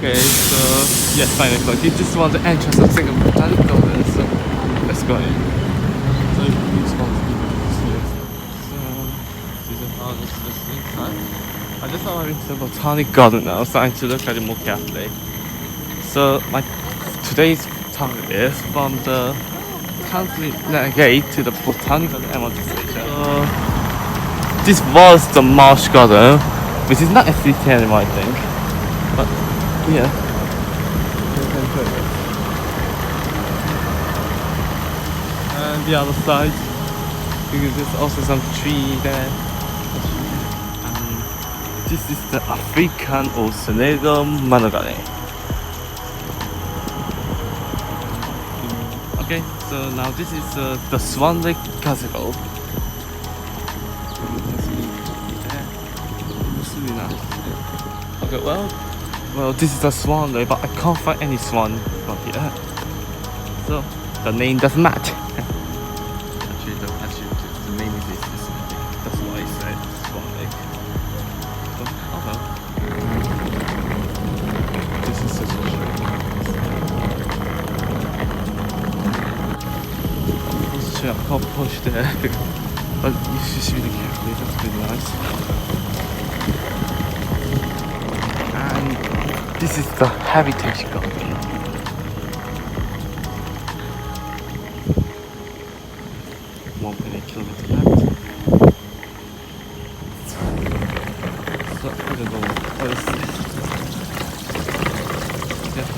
Okay, so yes, finally, but this is one of the entrance of Singapore Botanic Garden, so let's go in. So each one's here. So this is how this looks inside. I just thought I'm in the Botanic Garden now, so I need to look at it more carefully. So my today's target is from the country gate to the Botanic Garden MRT station. This was the Marsh Garden, which is not existing anymore, I think. But yeah. And the other side, because there's also some tree there. And this is the African or Senegal Manogane. Okay, so now this is the Swan Lake Castle. Okay, well, this is a swan lake, but I can't find any swan from here. So the name doesn't match. actually, the name is this. That's why I said Swan Lake. So, this is such a shame. I can't push there, but you should see really carefully. That's really nice. This is the Heritage Garden. 1.8 kilometers left. So I don't know what is this. Yeah.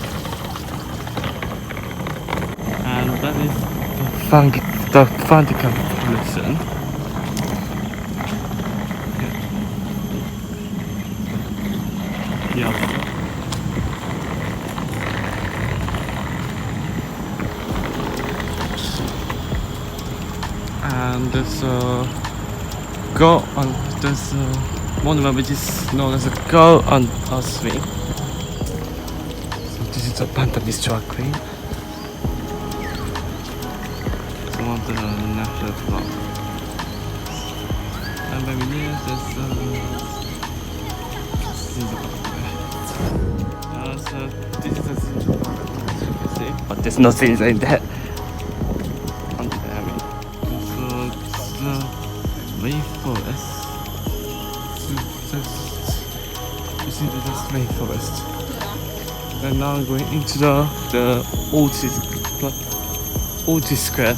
And that is the Vatican Prison. Yeah. And there's a monument which is known as a Go on Earth Swing. So this is the Botanic drag queen. It's one of the national flowers. And very near there's so this is a central park, as you can see. But there's nothing inside there. Rainforest. You see this rainforest. And now I'm going into the Orchid Square.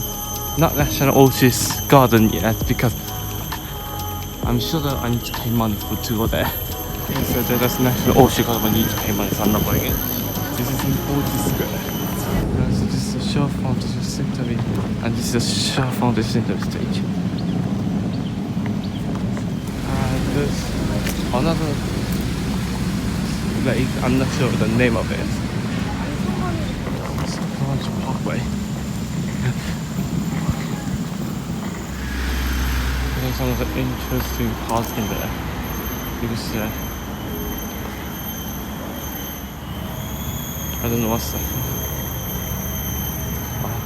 Not National Orchid Garden yet because I'm sure that I need to pay money to go there. And so there's National Orchid Garden, I need to pay money, so I'm not going in. This is an Orchid Square. So this is the Shaw Foundation Center, and this is the Shaw Foundation Center stage. There's another lake, I'm not sure the name of it. It's a large parkway. There's some of the interesting parts in there. Because I don't know what's that.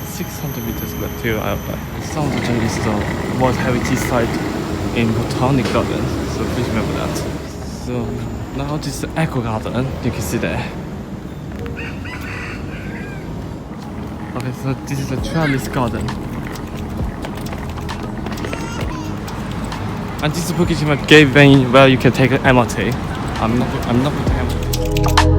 600 meters left here. Some of the is the World Heritage Site in Botanic Garden, so please remember that. So now this is the Eco Garden, you can see there. Okay, so this is the Trellis Garden. And this is Bukit Timah Gateway where you can take an MRT. I'm not with the MRT.